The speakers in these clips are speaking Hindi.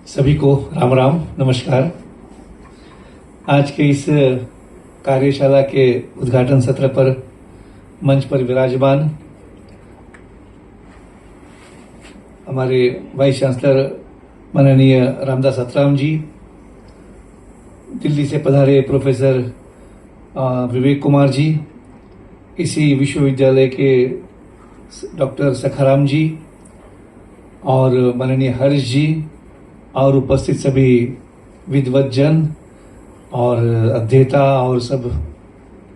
सभी को राम राम नमस्कार। आज के इस कार्यशाला के उद्घाटन सत्र पर मंच पर विराजमान हमारे वाइस चांसलर माननीय रामदास अतराम जी, दिल्ली से पधारे प्रोफेसर विवेक कुमार जी, इसी विश्वविद्यालय के डॉक्टर सखाराम जी और माननीय हर्ष जी और उपस्थित सभी विद्वत जन और अध्येता और सब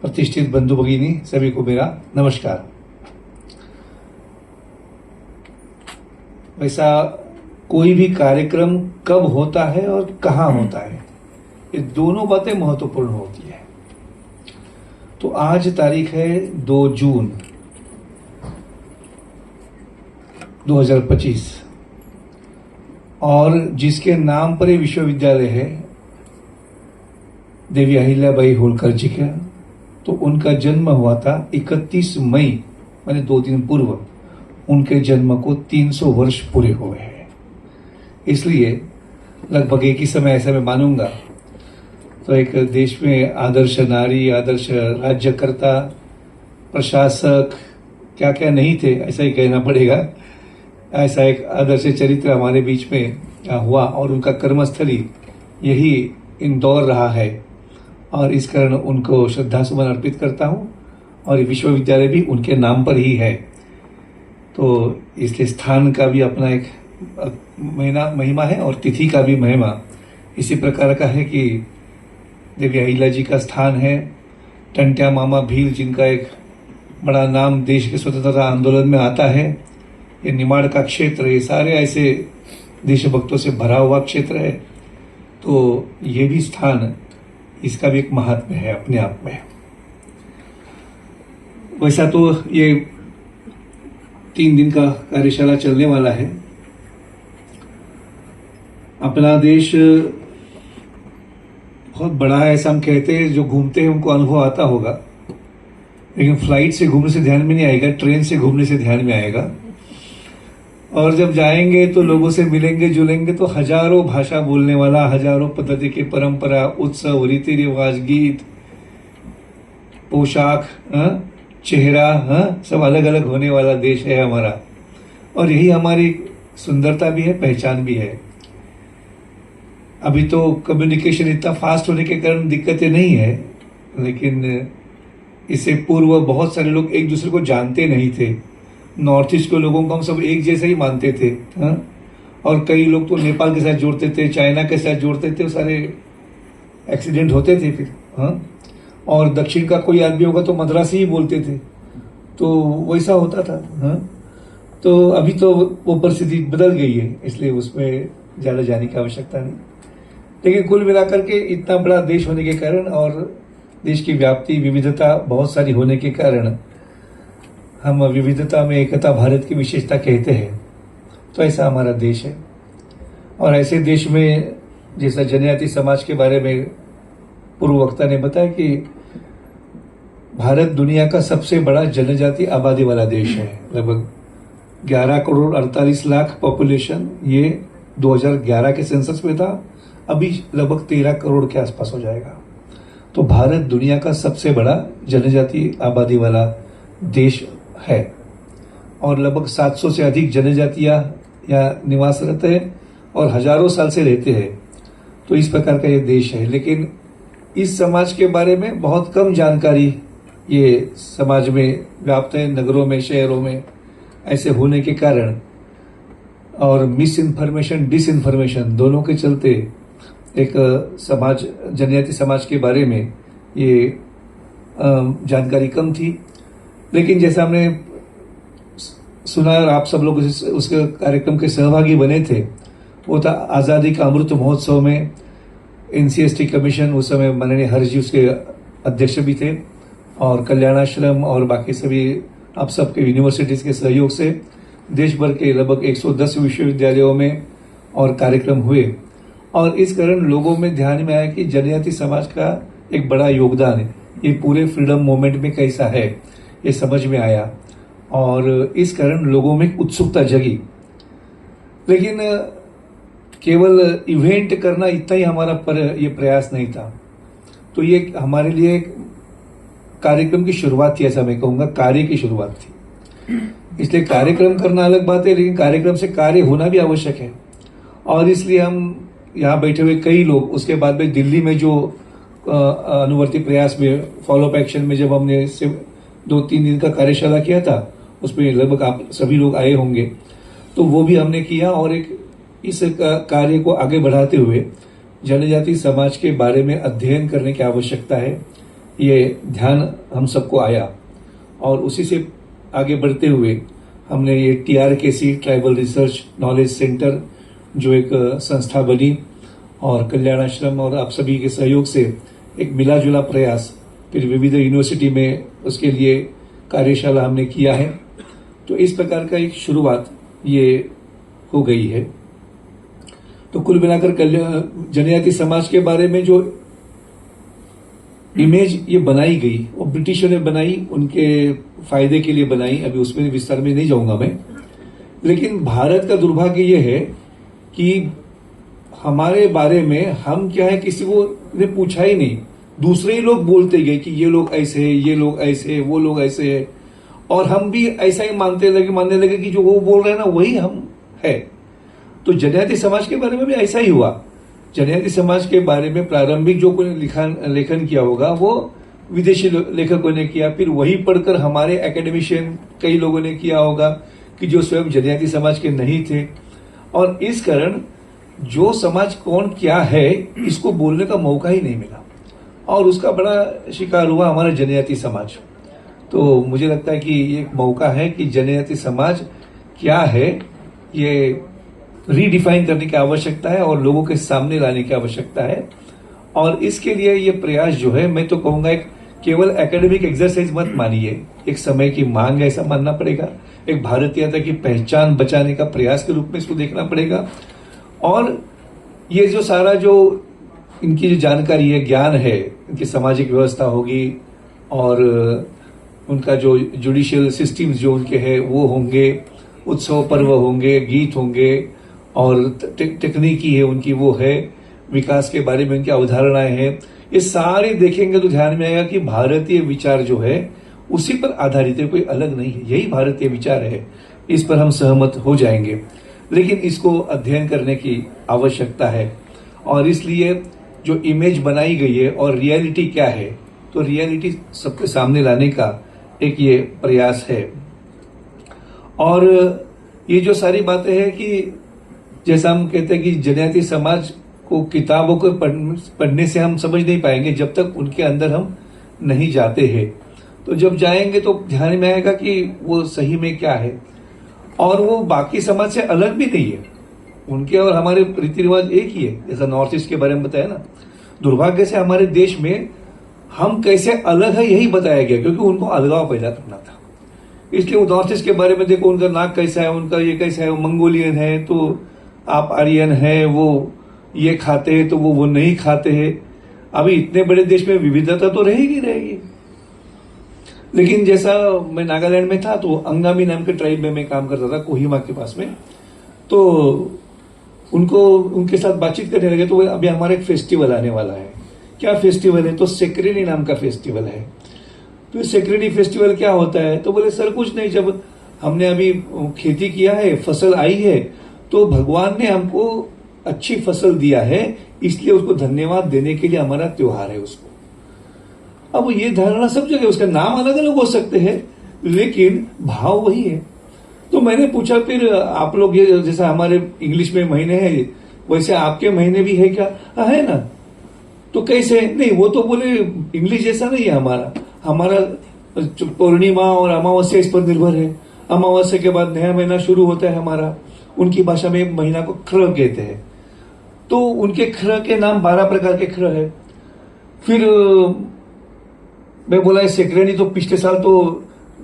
प्रतिष्ठित बंधु भगिनी, सभी को मेरा नमस्कार। वैसा कोई भी कार्यक्रम कब होता है और कहाँ होता है, ये दोनों बातें महत्वपूर्ण होती है। तो आज तारीख है 2 जून 2025 और जिसके नाम पर ये विश्वविद्यालय है देवी अहिल्याबाई होलकर जी का, तो उनका जन्म हुआ था 31 मई, माने 2 दिन पूर्व उनके जन्म को 300 वर्ष पूरे हुए हैं। इसलिए लगभग एक ही समय ऐसा मैं मानूंगा तो एक देश में आदर्श नारी, आदर्श राज्यकर्ता, प्रशासक क्या क्या नहीं थे, ऐसा ही कहना पड़ेगा। ऐसा एक आदर्श चरित्र हमारे बीच में हुआ और उनका कर्मस्थली यही इंदौर रहा है और इस कारण उनको श्रद्धासुमन अर्पित करता हूँ और ये विश्वविद्यालय भी उनके नाम पर ही है। तो इसलिए स्थान का भी अपना एक महिमा है और तिथि का भी महिमा इसी प्रकार का है कि देवी अहिल्या जी का स्थान है। टंट्या मामा भील, जिनका एक बड़ा नाम देश के स्वतंत्रता आंदोलन में आता है, ये निमाड़ का क्षेत्र, ये सारे ऐसे देशभक्तों से भरा हुआ क्षेत्र है। तो ये भी स्थान, इसका भी एक महात्म्य है अपने आप में। वैसा तो ये 3 दिन का कार्यशाला चलने वाला है। अपना देश बहुत बड़ा है ऐसा हम कहते हैं, जो घूमते हैं उनको अनुभव आता होगा, लेकिन फ्लाइट से घूमने से ध्यान में नहीं आएगा, ट्रेन से घूमने से ध्यान में आएगा। और जब जाएंगे तो लोगों से मिलेंगे जुलेंगे तो हजारों भाषा बोलने वाला, हजारों पद्धति की परंपरा, उत्सव, रीति रिवाज, गीत, पोशाक, चेहरा, सब अलग अलग होने वाला देश है हमारा। और यही हमारी सुंदरता भी है, पहचान भी है। अभी तो कम्युनिकेशन इतना फास्ट होने के कारण दिक्कतें नहीं है, लेकिन इससे पूर्व बहुत सारे लोग एक दूसरे को जानते नहीं थे। नॉर्थ ईस्ट के लोगों को हम सब एक जैसे ही मानते थे, और कई लोग तो नेपाल के साथ जोड़ते थे, चाइना के साथ जोड़ते थे, सारे एक्सीडेंट होते थे फिर। और दक्षिण का कोई आदमी होगा तो मद्रासी ही बोलते थे, तो वैसा होता था। तो अभी तो वो परिस्थिति बदल गई है, इसलिए उसमें ज़्यादा जाने की आवश्यकता नहीं। लेकिन कुल मिलाकर के इतना बड़ा देश होने के कारण और देश की व्याप्ति, विविधता बहुत सारी होने के कारण हम विविधता में एकता भारत की विशेषता कहते हैं। तो ऐसा हमारा देश है। और ऐसे देश में, जैसा जनजाति समाज के बारे में पूर्व वक्ता ने बताया कि भारत दुनिया का सबसे बड़ा जनजाति आबादी वाला देश है। लगभग 11 करोड़ 48 लाख पॉपुलेशन ये 2011 के सेंसस में था, अभी लगभग 13 करोड़ के आसपास हो जाएगा। तो भारत दुनिया का सबसे बड़ा जनजाति आबादी वाला देश है और लगभग 700 से अधिक जनजातियां यहाँ निवासरत है और हजारों साल से रहते हैं। तो इस प्रकार का ये देश है। लेकिन इस समाज के बारे में बहुत कम जानकारी ये समाज में व्याप्त है, नगरों में, शहरों में ऐसे होने के कारण और मिस इन्फॉर्मेशन, डिसइन्फॉर्मेशन दोनों के चलते एक समाज, जनजाति समाज के बारे में ये जानकारी कम थी। लेकिन जैसा हमने सुना और आप सब लोग उसके कार्यक्रम के सहभागी बने थे, वो था आज़ादी का अमृत महोत्सव में NCST कमीशन, उस समय माननीय हर्ष जी उसके अध्यक्ष भी थे, और कल्याणाश्रम और बाकी सभी आप सबके यूनिवर्सिटीज़ के सहयोग से देश भर के लगभग 110 विश्वविद्यालयों में और कार्यक्रम हुए। और इस कारण लोगों में ध्यान में आया कि जनजाति समाज का एक बड़ा योगदान है, ये पूरे फ्रीडम मूवमेंट में कैसा है ये समझ में आया और इस कारण लोगों में उत्सुकता जगी। लेकिन केवल इवेंट करना इतना ही हमारा पर ये प्रयास नहीं था। तो ये हमारे लिए एक कार्यक्रम की शुरुआत थी, ऐसा मैं कहूँगा, कार्य की शुरुआत थी। इसलिए कार्यक्रम करना अलग बात है, लेकिन कार्यक्रम से कार्य होना भी आवश्यक है। और इसलिए हम यहाँ बैठे हुए कई लोग उसके बाद में दिल्ली में जो अनुवर्ती प्रयास में फॉलो अप एक्शन में जब हमने सिर्फ 2-3 दिन का कार्यशाला किया था, उसमें लगभग आप सभी लोग आए होंगे, तो वो भी हमने किया। और एक इस कार्य को आगे बढ़ाते हुए जनजाति समाज के बारे में अध्ययन करने की आवश्यकता है, ये ध्यान हम सबको आया। और उसी से आगे बढ़ते हुए हमने ये TRKC tribal research knowledge centre जो एक संस्था बनी, और कल्याणाश्रम और आप सभी के सहयोग से एक मिला जुला प्रयास, फिर विविध यूनिवर्सिटी में उसके लिए कार्यशाला हमने किया है। तो इस प्रकार का एक शुरुआत ये हो गई है। तो कुल मिलाकर जनजाति समाज के बारे में जो इमेज ये बनाई गई, वो ब्रिटिशों ने बनाई, उनके फायदे के लिए बनाई। अभी उसमें विस्तार में नहीं जाऊंगा मैं, लेकिन भारत का दुर्भाग्य ये है कि हमारे बारे में हम क्या है, किसी को ने पूछा ही नहीं, दूसरे ही लोग बोलते गए कि ये लोग ऐसे हैं, ये लोग ऐसे हैं, वो लोग ऐसे हैं, और हम भी ऐसा ही मानने लगे कि जो वो बोल रहे हैं ना वही हम है। तो जनजाति समाज के बारे में भी ऐसा ही हुआ। जनजाति समाज के बारे में प्रारंभिक जो कोई लेखन किया होगा वो विदेशी लेखकों ने किया, फिर वही पढ़कर हमारे एकेडमिशियन कई लोगों ने किया होगा कि जो स्वयं जनजाति समाज के नहीं थे। और इस कारण जो समाज कौन क्या है इसको बोलने का मौका ही नहीं मिला, और उसका बड़ा शिकार हुआ हमारा जनजाति समाज। तो मुझे लगता है कि ये एक मौका है कि जनजाति समाज क्या है ये रीडिफाइन करने की आवश्यकता है और लोगों के सामने लाने की आवश्यकता है। और इसके लिए ये प्रयास जो है, मैं तो कहूंगा एक केवल एकेडमिक एक्सरसाइज मत मानिए, एक समय की मांग है ऐसा मानना पड़ेगा, एक भारतीयता की पहचान बचाने का प्रयास के रूप में इसको देखना पड़ेगा। और ये जो सारा जो इनकी जो जानकारी है, ज्ञान है, इनकी सामाजिक व्यवस्था होगी और उनका जो जुडिशियल सिस्टम्स जो उनके हैं वो होंगे, उत्सव पर्व होंगे, गीत होंगे, और तकनीकी है उनकी वो है, विकास के बारे में उनकी अवधारणाएं हैं, ये सारे देखेंगे तो ध्यान में आएगा कि भारतीय विचार जो है उसी पर आधारित है, कोई अलग नहीं है, यही भारतीय विचार है। इस पर हम सहमत हो जाएंगे, लेकिन इसको अध्ययन करने की आवश्यकता है। और इसलिए जो इमेज बनाई गई है और रियलिटी क्या है, तो रियलिटी सबके सामने लाने का एक ये प्रयास है। और ये जो सारी बातें हैं कि जैसा हम कहते हैं कि जनजाति समाज को किताबों को पढ़ने से हम समझ नहीं पाएंगे जब तक उनके अंदर हम नहीं जाते हैं। तो जब जाएंगे तो ध्यान में आएगा कि वो सही में क्या है, और वो बाकी समाज से अलग भी नहीं है, उनके और हमारे रीति रिवाज एक ही है। जैसा नॉर्थ ईस्ट के बारे में बताया ना, दुर्भाग्य से हमारे देश में हम कैसे अलग है यही बताया गया, क्योंकि उनको अलगाव पैदा करना था। इसलिए वो नॉर्थ ईस्ट के बारे में देखो, उनका नाक कैसा है, उनका ये कैसा है, वो मंगोलियन है तो आप आर्यन है, वो ये खाते हैं तो वो नहीं खाते हैं। अभी इतने बड़े देश में विविधता तो रहेगी। लेकिन जैसा मैं नागालैंड में था तो अंगामी नाम के ट्राइब में मैं काम करता था, कोहिमा के पास में, तो उनके साथ बातचीत करने लगे तो अभी हमारा एक फेस्टिवल आने वाला है। क्या फेस्टिवल है? तो सेक्रेनी नाम का फेस्टिवल है। तो सेक्रेनी फेस्टिवल क्या होता है? तो बोले सर कुछ नहीं, जब हमने अभी खेती किया है, फसल आई है, तो भगवान ने हमको अच्छी फसल दिया है, इसलिए उसको धन्यवाद देने के लिए हमारा त्योहार है उसको। अब ये धारणा सब जगह, उसका नाम अलग अलग हो सकते हैं लेकिन भाव वही है। तो मैंने पूछा फिर आप लोग ये जैसा हमारे इंग्लिश में महीने हैं वैसे आपके महीने भी है क्या? है ना। तो कैसे? नहीं, वो तो बोले इंग्लिश जैसा नहीं है हमारा पूर्णिमा और अमावस्या इस पर निर्भर है। अमावस्या के बाद नया महीना शुरू होता है हमारा। उनकी भाषा में महीना को ख्र कहते हैं। तो उनके ख्र के नाम 12 प्रकार के ख्र है। फिर मैं बोला सेक्रेनी तो पिछले साल तो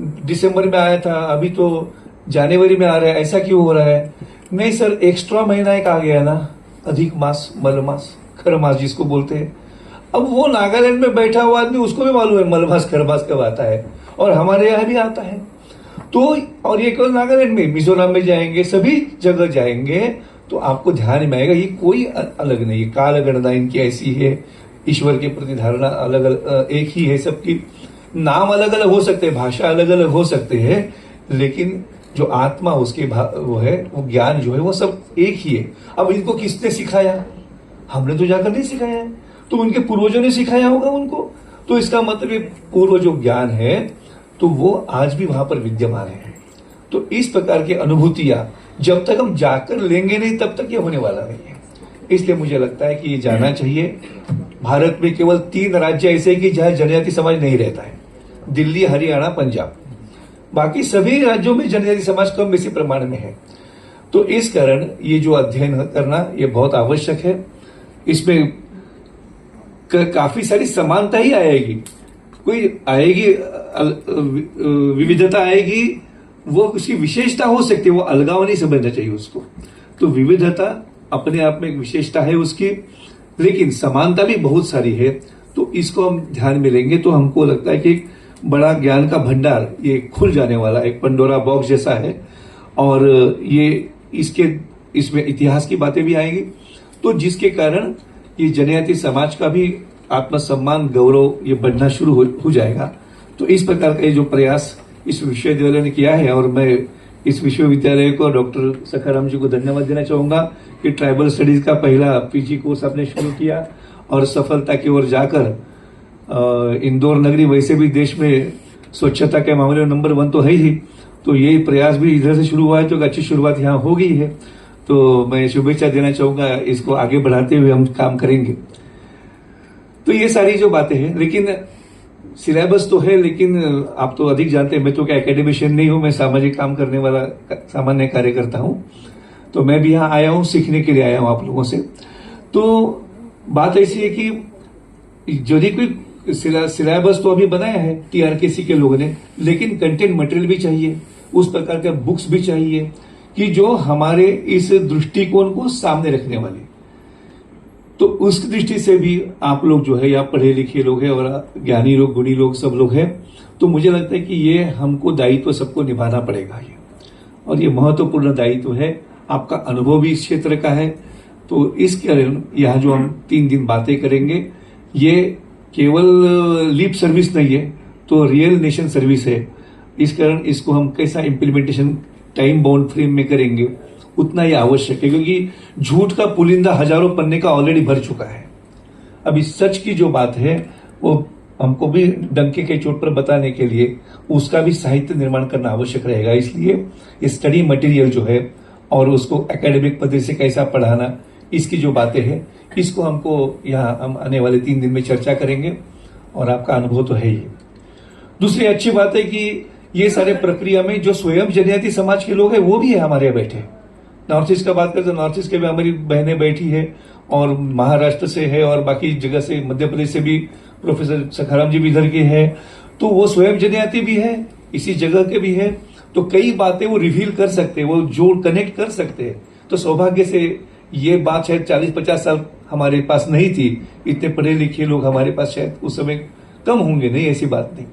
दिसंबर में आया था, अभी तो जनवरी में आ रहा है, ऐसा क्यों हो रहा है? नहीं सर, एक्स्ट्रा महीना एक आ गया ना, अधिक मास, मल मास, खर मास जिसको बोलते हैं। अब वो नागालैंड में बैठा हुआ आदमी, उसको भी मालूम है मल मास खर मास कब आता है, और हमारे यहाँ भी आता है। तो और ये केवल नागालैंड में, मिजोरम में जाएंगे, सभी जगह जाएंगे तो आपको ध्यान में आएगा ये कोई अलग नहीं है। काल गणना इनकी ऐसी है, ईश्वर के प्रति धारणा अलग अलग एक ही है सबकी। नाम अलग अलग हो सकते हैं, भाषा अलग अलग हो सकते हैं, लेकिन जो आत्मा उसके वो है, वो ज्ञान जो है वो सब एक ही है। अब इनको किसने सिखाया? हमने तो जाकर नहीं सिखाया है, तो उनके पूर्वजों ने सिखाया होगा उनको। तो इसका मतलब ये पूर्व जो ज्ञान है तो वो आज भी वहां पर विद्यमान है। तो इस प्रकार की अनुभूतियां जब तक हम जाकर लेंगे नहीं तब तक ये होने वाला नहीं है। इसलिए मुझे लगता है कि ये जाना चाहिए। भारत में केवल 3 राज्य ऐसे हैं कि जहां जनजाति समाज नहीं रहता है, दिल्ली, हरियाणा, पंजाब। बाकी सभी राज्यों में जनजाति समाज कम बेसी प्रमाण में है। तो इस कारण ये जो अध्ययन करना ये बहुत आवश्यक है। इसमें काफी सारी समानता ही आएगी, कोई आएगी विविधता आएगी, वो उसकी विशेषता हो सकती है, वो अलगाव नहीं समझना चाहिए उसको। तो विविधता अपने आप में एक विशेषता है उसकी, लेकिन समानता भी बहुत सारी है। तो इसको हम ध्यान में लेंगे तो हमको लगता है कि एक बड़ा ज्ञान का भंडार ये खुल जाने वाला, एक पंडोरा बॉक्स जैसा है। और ये इसमें इतिहास की बातें भी आएंगी, तो जिसके कारण ये जनजाति समाज का भी आत्मसम्मान, गौरव ये बढ़ना शुरू हो जाएगा। तो इस प्रकार का ये जो प्रयास इस विश्वविद्यालय ने किया है, और मैं इस विश्वविद्यालय को डॉक्टर सखाराम जी को धन्यवाद देना चाहूंगा कि ट्राइबल स्टडीज का पहला पीजी कोर्स आपने शुरू किया और सफलता की ओर जाकर इंदौर नगरी वैसे भी देश में स्वच्छता के मामले में नंबर 1 तो है ही, तो ये प्रयास भी इधर से शुरू हुआ है, तो एक अच्छी शुरुआत यहाँ हो गई है। तो मैं शुभेच्छा देना चाहूंगा, इसको आगे बढ़ाते हुए हम काम करेंगे। तो ये सारी जो बातें हैं, लेकिन सिलेबस तो है, लेकिन आप तो अधिक जानते हैं, मैं तो क्या एकेडमिशियन नहीं हूं, मैं सामाजिक काम करने वाला सामान्य कार्यकर्ता हूं। तो मैं भी यहाँ आया हूं, सीखने के लिए आया हूं आप लोगों से। तो बात ऐसी है कि यदि कोई सिलेबस तो अभी बनाया है टीआरकेसी के लोगों ने, लेकिन कंटेंट मटेरियल भी चाहिए, उस प्रकार के बुक्स भी चाहिए कि जो हमारे इस दृष्टिकोण को सामने रखने वाली। तो उस दृष्टि से भी आप लोग जो है या पढ़े लिखे लोग हैं और ज्ञानी लोग, गुणी लोग, सब लोग हैं। तो मुझे लगता है कि ये हमको दायित्व सबको निभाना पड़ेगा ये, और ये महत्वपूर्ण दायित्व है। आपका अनुभव भी इस क्षेत्र का है। तो इस कारण यहाँ जो हम 3 दिन बातें करेंगे, ये केवल लिप सर्विस नहीं है, तो रियल नेशन सर्विस है। इस कारण इसको हम कैसा इम्प्लीमेंटेशन टाइम बाउंड फ्रेम में करेंगे उतना ही आवश्यक है, क्योंकि झूठ का पुलिंदा हजारों पन्ने का ऑलरेडी भर चुका है। अभी सच की जो बात है वो हमको भी डंके के चोट पर बताने के लिए उसका भी साहित्य निर्माण करना आवश्यक रहेगा। इसलिए ये स्टडी मटेरियल जो है और उसको एकेडमिक पद्धति से कैसा पढ़ाना, इसकी जो बातें हैं, इसको हमको यहाँ हम आने वाले 3 दिन में चर्चा करेंगे, और आपका अनुभव तो है ही। दूसरी अच्छी बात है कि ये सारे प्रक्रिया में जो स्वयं जनजाति समाज के लोग हैं वो भी है हमारे यहाँ बैठे। नॉर्थ ईस्ट का बात करते हैं, नॉर्थ ईस्ट के भी हमारी बहनें बैठी है, और महाराष्ट्र से है, और बाकी जगह से, मध्य प्रदेश से भी प्रोफेसर सखाराम जी भी इधर के हैं। तो वो स्वयं जनजाति भी है, इसी जगह के भी है। तो कई बातें वो रिवील कर सकते हैं, वो जोड़ कनेक्ट कर सकते हैं। तो सौभाग्य से ये बात शायद 40-50 साल हमारे पास नहीं थी, इतने पढ़े लिखे लोग हमारे पास शायद उस समय कम होंगे, नहीं ऐसी बात नहीं।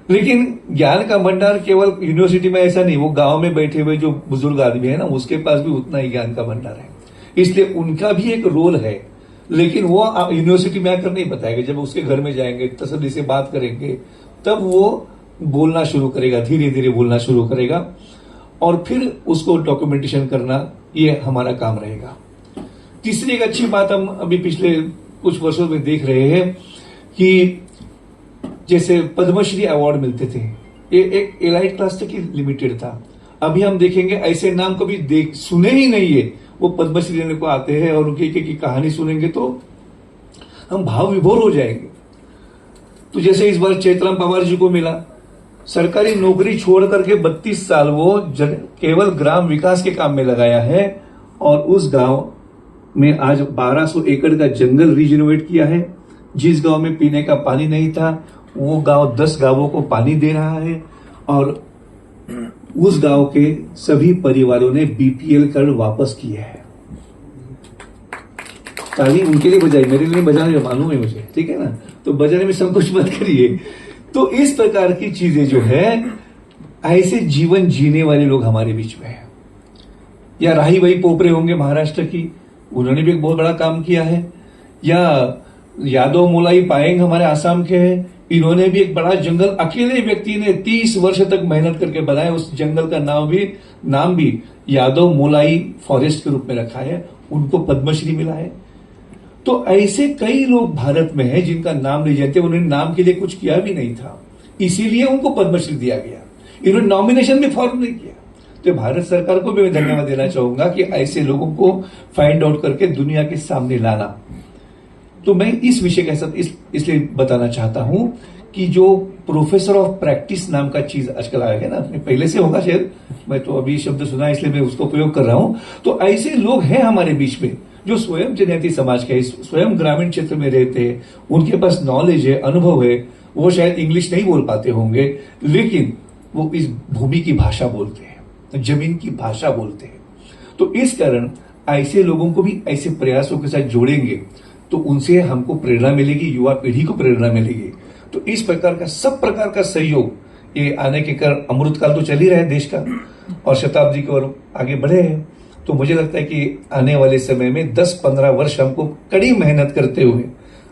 लेकिन ज्ञान का भंडार केवल यूनिवर्सिटी में ऐसा नहीं, वो गांव में बैठे हुए जो बुजुर्ग आदमी है ना, उसके पास भी उतना ही ज्ञान का भंडार है। इसलिए उनका भी एक रोल है, लेकिन वो यूनिवर्सिटी में आकर नहीं बताएगा। जब उसके घर में जाएंगे, तसल्ली से बात करेंगे, तब वो बोलना शुरू करेगा, धीरे धीरे बोलना शुरू करेगा, और फिर उसको डॉक्यूमेंटेशन करना, ये हमारा काम रहेगा। तीसरी एक अच्छी बात हम अभी पिछले कुछ वर्षों में देख रहे हैं कि जैसे पद्मश्री अवार्ड मिलते थे, ये एक एलाइट क्लास तक ही लिमिटेड था। अभी हम देखेंगे ऐसे नाम कभी सुने ही नहीं है, वो पद्मश्री लेने को आते हैं, और उनकी की कहानी सुनेंगे तो हम भाव विभोर हो जाएंगे। तो जैसे इस बार चैतराम पवार जी को मिला, सरकारी नौकरी छोड़ करके 32 साल वो केवल ग्राम विकास के काम में लगाया है, और उस गांव में आज 1200 एकड़ का जंगल रीजनोवेट किया है। जिस गांव में पीने का पानी नहीं था, वो गांव 10 गांवों को पानी दे रहा है, और उस गांव के सभी परिवारों ने बीपीएल कार्ड वापस किया है। ताली उनके लिए बजाई, मेरे लिए बजाने मालूम है मुझे, ठीक है ना, तो बजाने में संकोच मत करिए। तो इस प्रकार की चीजें जो है ऐसे जीवन जीने वाले लोग हमारे बीच में हैं। या राही भाई पोपरे होंगे महाराष्ट्र की, उन्होंने भी एक बहुत बड़ा काम किया है। या यादव मोलाई पायेंग हमारे आसाम के हैं, इन्होंने भी एक बड़ा जंगल अकेले व्यक्ति ने 30 वर्ष तक मेहनत करके बनाया। उस जंगल का नाम भी यादव मोलाई फॉरेस्ट के रूप में रखा है, उनको पद्मश्री मिला है। तो ऐसे कई लोग भारत में हैं जिनका नाम नहीं जानते, उन्होंने नाम के लिए कुछ किया भी नहीं था, इसीलिए उनको पद्मश्री दिया गया। इन्होंने नॉमिनेशन भी फॉर्म नहीं किया। तो भारत सरकार को भी मैं धन्यवाद देना चाहूंगा कि ऐसे लोगों को फाइंड आउट करके दुनिया के सामने लाना। तो मैं इस विषय के साथ इसलिए बताना चाहता हूं कि जो प्रोफेसर ऑफ प्रैक्टिस नाम का चीज आजकल आया है ना, अपने पहले से होगा शायद, मैं तो अभी शब्द सुना इसलिए मैं उसको प्रयोग कर रहा हूं। तो ऐसे लोग हैं हमारे बीच में जो स्वयं जनजाति समाज के, स्वयं ग्रामीण क्षेत्र में रहते हैं, उनके पास नॉलेज है, अनुभव है। वो शायद इंग्लिश नहीं बोल पाते होंगे, लेकिन वो इस भूमि की भाषा बोलते हैं, जमीन की भाषा बोलते हैं। तो इस कारण ऐसे लोगों को भी ऐसे प्रयासों के साथ जोड़ेंगे तो उनसे हमको प्रेरणा मिलेगी, युवा पीढ़ी को प्रेरणा मिलेगी। तो इस प्रकार का सब प्रकार का सहयोग ये आने के कारण अमृतकाल तो चल ही रहा है देश का, और शताब्दी की ओर आगे बढ़े हैं। तो मुझे लगता है कि आने वाले समय में 10-15 वर्ष हमको कड़ी मेहनत करते हुए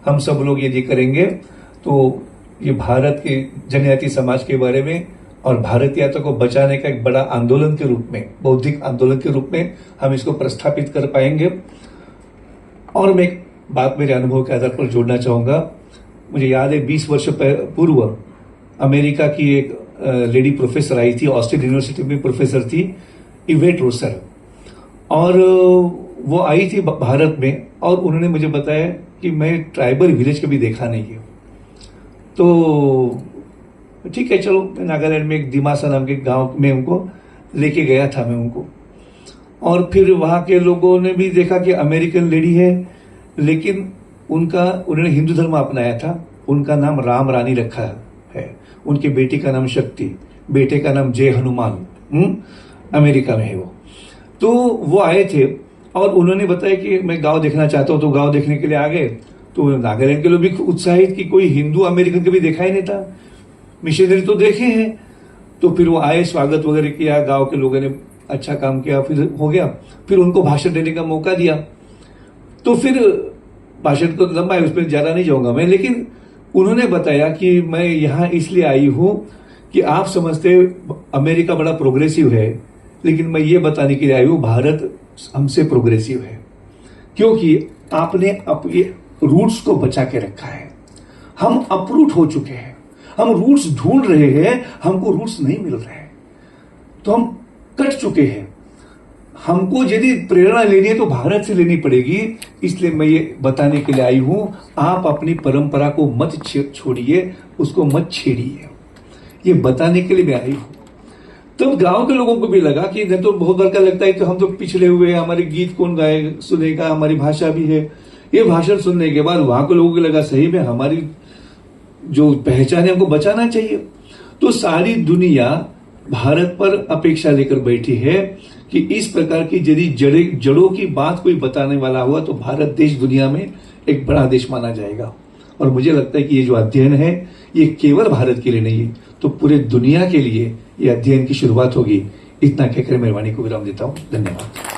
हम सब लोग यदि करेंगे तो ये भारत के जनजाति समाज के बारे में और भारतीयता को बचाने का एक बड़ा आंदोलन के रूप में, बौद्धिक आंदोलन के रूप में हम इसको प्रस्थापित कर पाएंगे। और मैं एक बात मेरे अनुभव के आधार पर जोड़ना चाहूंगा। मुझे याद है 20 वर्ष पूर्व अमेरिका की एक लेडी प्रोफेसर आई थी, ऑस्टिन यूनिवर्सिटी में प्रोफेसर थी, इवेट रोसर, और वो आई थी भारत में और उन्होंने मुझे बताया कि मैं ट्राइबल विलेज कभी देखा नहीं है। तो ठीक है, चलो, मैं नागालैंड में एक दिमासा नाम के गांव में उनको लेके गया था मैं उनको, और फिर वहां के लोगों ने भी देखा कि अमेरिकन लेडी है, लेकिन उन्होंने हिंदू धर्म अपनाया था। उनका नाम राम रानी रखा है, उनकी बेटी का नाम शक्ति, बेटे का नाम जय हनुमान, अमेरिका में है वो। तो वो आए थे और उन्होंने बताया कि मैं गांव देखना चाहता हूं, तो गांव देखने के लिए आ गए। तो नागालैंड के लोग भी उत्साहित कि कोई हिंदू अमेरिकन कभी देखा ही नहीं था, मिशनरी तो देखे हैं। तो फिर वो आए, स्वागत वगैरह किया, गांव के लोगों ने अच्छा काम किया, फिर हो गया। फिर उनको भाषण देने का मौका दिया। तो फिर भाषण तो लंबा है, उसमें ज्यादा नहीं जाऊंगा मैं, लेकिन उन्होंने बताया कि मैं यहां इसलिए आई हूं कि आप समझते अमेरिका बड़ा प्रोग्रेसिव है, लेकिन मैं ये बताने के लिए आई हूं भारत हमसे प्रोग्रेसिव है, क्योंकि आपने अपने रूट्स को बचा के रखा है। हम अपरूट हो चुके हैं, हम रूट्स ढूंढ रहे हैं, हमको रूट्स नहीं मिल रहे हैं, तो हम कट चुके हैं। हमको यदि प्रेरणा लेनी है तो भारत से लेनी पड़ेगी। इसलिए मैं ये बताने के लिए आई हूं, आप अपनी परंपरा को मत छोड़िए, उसको मत छेड़िए, ये बताने के लिए मैं आई हूं। तब गांव के लोगों को भी लगा कि नहीं तो बहुत बार का लगता है कि हम तो पिछड़े हुए हैं, हमारे गीत कौन गाए सुनेगा, हमारी भाषा भी है। ये भाषण सुनने के बाद वहां के लोगों को लगा सही में हमारी जो पहचान है हमको बचाना चाहिए। तो सारी दुनिया भारत पर अपेक्षा लेकर बैठी है कि इस प्रकार की यदि जड़ों की बात कोई बताने वाला हुआ तो भारत देश दुनिया में एक बड़ा देश माना जाएगा। और मुझे लगता है कि ये जो अध्ययन है ये केवल भारत के लिए नहीं है, तो पूरे दुनिया के लिए ये अध्ययन की शुरुआत होगी। इतना कहकर मैं वाणी को विराम देता हूं। धन्यवाद।